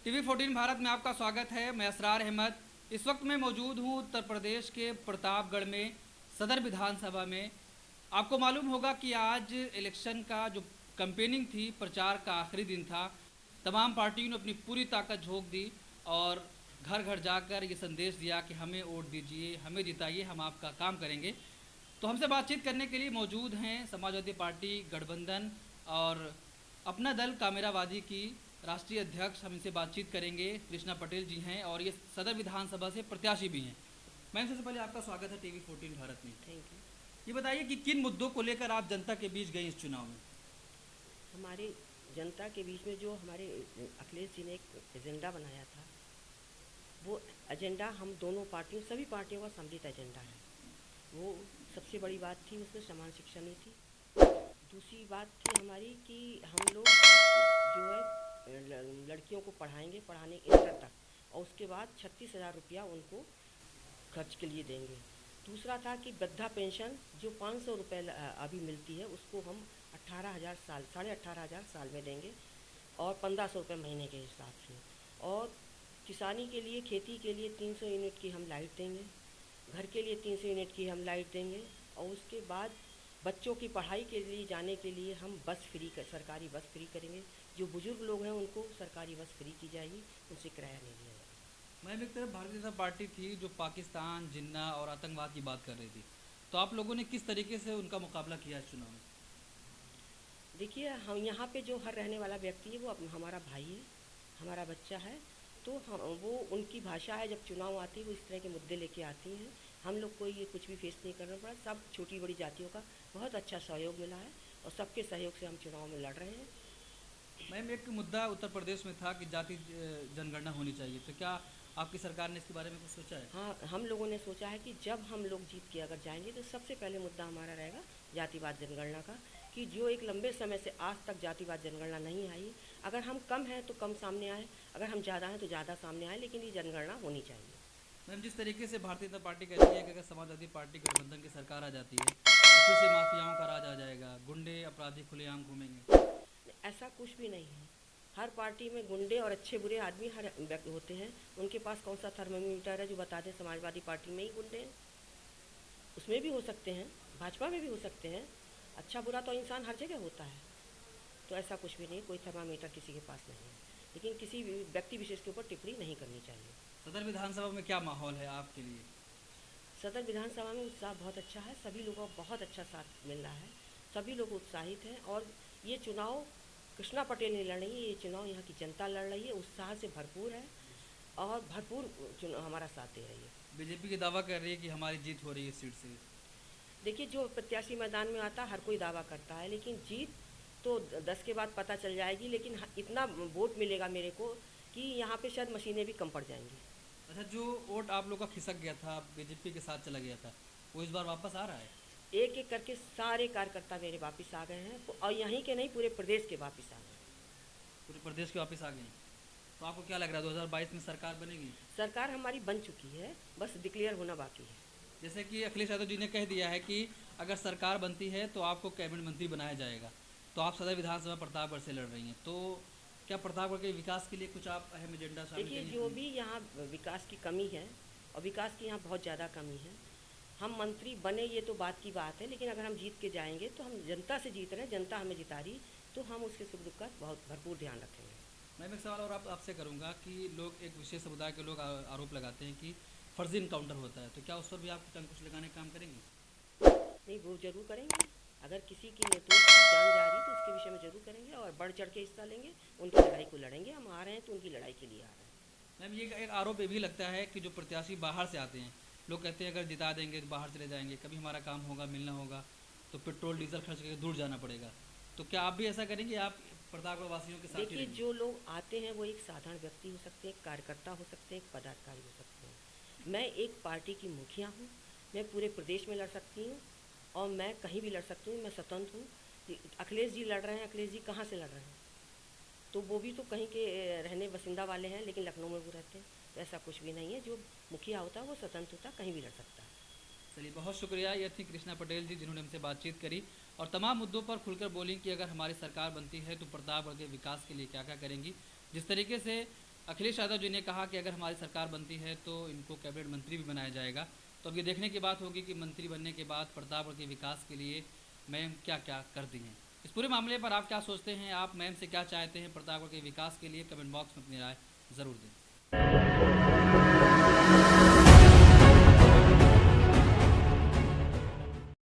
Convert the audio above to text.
TV 14 Bharat में आपका स्वागत है। मैं असरार अहमद। इस वक्त मैं मौजूद हूँ उत्तर प्रदेश के प्रतापगढ़ में सदर विधानसभा में। आपको मालूम होगा कि आज इलेक्शन का जो कैंपेनिंग थी, प्रचार का आखिरी दिन था। तमाम पार्टियों ने अपनी पूरी ताकत झोंक दी और घर घर जाकर ये संदेश दिया कि हमें वोट दीजिए, हमें जिताइए, हम आपका काम करेंगे। तो हमसे बातचीत करने के लिए मौजूद हैं समाजवादी पार्टी गठबंधन और अपना दल कामेरावादी की राष्ट्रीय अध्यक्ष। हम इनसे बातचीत करेंगे। कृष्णा पटेल जी हैं और ये सदर विधानसभा से प्रत्याशी भी हैं। मैम, सबसे पहले आपका स्वागत है टीवी 14 भारत में। Thank you. ये बताइए कि किन मुद्दों को लेकर आप जनता के बीच गए इस चुनाव में? हमारी जनता के बीच में जो हमारे अखिलेश जी ने एक एजेंडा बनाया था, वो एजेंडा हम दोनों पार्टियों, सभी पार्टियों का सम्मिलित एजेंडा है। वो सबसे बड़ी बात थी, उसमें समान शिक्षा नहीं थी। दूसरी बात थी हमारी कि हम लोग जो है लड़कियों को पढ़ाने इंटर तक, और उसके बाद 36,000 रुपया उनको खर्च के लिए देंगे। दूसरा था कि वृद्धा पेंशन जो 500 रुपये अभी मिलती है, उसको हम 18,000 साल, 18,500 साल में देंगे और 1,500 रुपये महीने के हिसाब से। और किसानी के लिए, खेती के लिए 300 यूनिट की हम लाइट देंगे, घर के लिए 300 यूनिट की हम लाइट देंगे। और उसके बाद बच्चों की पढ़ाई के लिए जाने के लिए हम बस फ्री, सरकारी बस फ्री करेंगे। जो बुज़ुर्ग लोग हैं उनको सरकारी बस फ्री की जाएगी, उनसे किराया नहीं लिया जाएगा। मैम, एक तरफ भारतीय जनता पार्टी थी जो पाकिस्तान, जिन्ना और आतंकवाद की बात कर रही थी, तो आप लोगों ने किस तरीके से उनका मुकाबला किया इस चुनाव में? देखिए, हम यहाँ पे जो हर रहने वाला व्यक्ति है वो हमारा भाई है, हमारा बच्चा है। तो हम वो उनकी भाषा है, जब चुनाव आती है वो इस तरह के मुद्दे लेके आती हैं। हम लोग को ये कुछ भी फेस नहीं करना पड़ा। सब छोटी बड़ी जातियों का बहुत अच्छा सहयोग मिला है और सबके सहयोग से हम चुनाव में लड़ रहे हैं। मैम, एक मुद्दा उत्तर प्रदेश में था कि जाति जनगणना होनी चाहिए, तो क्या आपकी सरकार ने इसके बारे में कुछ सोचा है? हाँ, हम लोगों ने सोचा है कि जब हम लोग जीत के अगर जाएंगे तो सबसे पहले मुद्दा हमारा रहेगा जातिवाद जनगणना का, कि जो एक लंबे समय से आज तक जातिवाद जनगणना नहीं आई। अगर हम कम हैं तो कम सामने आए, अगर हम ज़्यादा हैं तो ज़्यादा सामने आए, लेकिन ये जनगणना होनी चाहिए। मैम, जिस तरीके से भारतीय जनता पार्टी कहती है कि अगर समाजवादी पार्टी गठबंधन की सरकार आ जाती है तो फिर से माफियाओं का राज आ जाएगा, गुंडे अपराधी खुलेआम घूमेंगे। ऐसा कुछ भी नहीं है। हर पार्टी में गुंडे और अच्छे बुरे आदमी हर व्यक्ति होते हैं। उनके पास कौन सा थर्मामीटर है जो बता दें समाजवादी पार्टी में ही गुंडे हैं? उसमें भी हो सकते हैं, भाजपा में भी हो सकते हैं। अच्छा बुरा तो इंसान हर जगह होता है। तो ऐसा कुछ भी नहीं, कोई थर्मामीटर किसी के पास नहीं है। लेकिन किसी व्यक्ति विशेष के ऊपर टिप्पणी नहीं करनी चाहिए। सदर विधानसभा में क्या माहौल है आपके लिए? सदर विधानसभा में उत्साह बहुत अच्छा है, सभी लोगों को बहुत अच्छा साथ मिल रहा है, सभी लोग उत्साहित हैं। और ये चुनाव कृष्णा पटेल नहीं लड़ रही है, ये चुनाव यहाँ की जनता लड़ रही है, उत्साह से भरपूर है और भरपूर चुनाव हमारा साथ दे रही है। बीजेपी की दावा कर रही है कि हमारी जीत हो रही है इस सीट से। देखिए, जो प्रत्याशी मैदान में आता है हर कोई दावा करता है, लेकिन जीत तो 10 के बाद पता चल जाएगी। लेकिन इतना वोट मिलेगा मेरे को कि यहाँ पे शायद मशीनें भी कम पड़ जाएंगी। अच्छा, जो वोट आप लोग का खिसक गया था, बीजेपी के साथ चला गया था, वो इस बार वापस आ रहा है? एक एक करके सारे कार्यकर्ता मेरे वापस आ गए हैं, और यहीं के नहीं पूरे प्रदेश के वापस आ गए। पूरे प्रदेश के वापस आ गए हैं। तो आपको क्या लग रहा है 2022 में सरकार बनेगी? सरकार हमारी बन चुकी है, बस डिक्लेयर होना बाकी है। जैसे कि अखिलेश यादव जी ने कह दिया है कि अगर सरकार बनती है तो आपको कैबिनेट मंत्री बनाया जाएगा। तो आप सदर विधानसभा प्रतापगढ़ से लड़ रही हैं, तो क्या प्रतापगढ़ के विकास के लिए कुछ आप अहम एजेंडा शामिल देखिए, करेंगे? जो भी यहाँ विकास की कमी है, और विकास की यहाँ बहुत ज़्यादा कमी है। हम मंत्री बने ये तो बात की बात है, लेकिन अगर हम जीत के जाएंगे तो हम जनता से जीत रहे हैं, जनता हमें जिता रही, तो हम उसके सुख दुख का बहुत भरपूर ध्यान रखेंगे। मैं एक सवाल और आपसे करूंगा कि लोग, एक विशेष समुदाय के लोग आरोप लगाते हैं कि फर्जी इनकाउंटर होता है, तो क्या उस पर भी आप कुछ अंकुश लगाने का काम करेंगे? नहीं, वो जरूर करेंगे। अगर किसी की निर्दोष की जान जा रही तो उसके विषय में जरूर करेंगे और बढ़ चढ़ के हिस्सा लेंगे, उनकी लड़ाई को लड़ेंगे। हम आ रहे हैं तो उनकी लड़ाई के लिए आ रहे हैं। मैम, ये एक आरोप ये भी लगता है कि जो प्रत्याशी बाहर से आते हैं, लोग कहते हैं अगर जिता देंगे तो बाहर चले जाएंगे, कभी हमारा काम होगा, मिलना होगा तो पेट्रोल डीजल खर्च करके दूर जाना पड़ेगा। तो क्या आप भी ऐसा करेंगे? आप प्रतापगढ़ वासियों के साथ ही देखिए, रहेंगे? जो लोग आते हैं वो एक साधारण व्यक्ति हो सकते हैं, एक कार्यकर्ता हो सकते हैं, एक पदाधिकारी हो सकते हैं। मैं एक पार्टी की मुखिया हूँ, मैं पूरे प्रदेश में लड़ सकती हूँ और मैं कहीं भी लड़ सकती हूँ, मैं स्वतंत्र हूँ। अखिलेश जी लड़ रहे हैं, अखिलेश जी कहाँ से लड़ रहे हैं? तो वो भी तो कहीं के रहने बसिंदा वाले हैं, लेकिन लखनऊ में वो रहते हैं। तो ऐसा कुछ भी नहीं है, जो मुखिया होता है वो स्वतंत्र होता है, कहीं भी लड़ सकता है। चलिए, बहुत शुक्रिया। ये थी कृष्णा पटेल जी, जिन्होंने हमसे बातचीत करी और तमाम मुद्दों पर खुलकर बोली कि अगर हमारी सरकार बनती है तो प्रतापगढ़ के विकास के लिए क्या क्या करेंगी। जिस तरीके से अखिलेश यादव जी ने कहा कि अगर हमारी सरकार बनती है तो इनको कैबिनेट मंत्री भी बनाया जाएगा। तो अब ये देखने की बात होगी कि मंत्री बनने के बाद प्रतापगढ़ के विकास के लिए मैम क्या क्या करती हैं। इस पूरे मामले पर आप क्या सोचते हैं, आप मैम से क्या चाहते हैं प्रतापगढ़ के विकास के लिए? कमेंट बॉक्स में अपनी राय ज़रूर दें।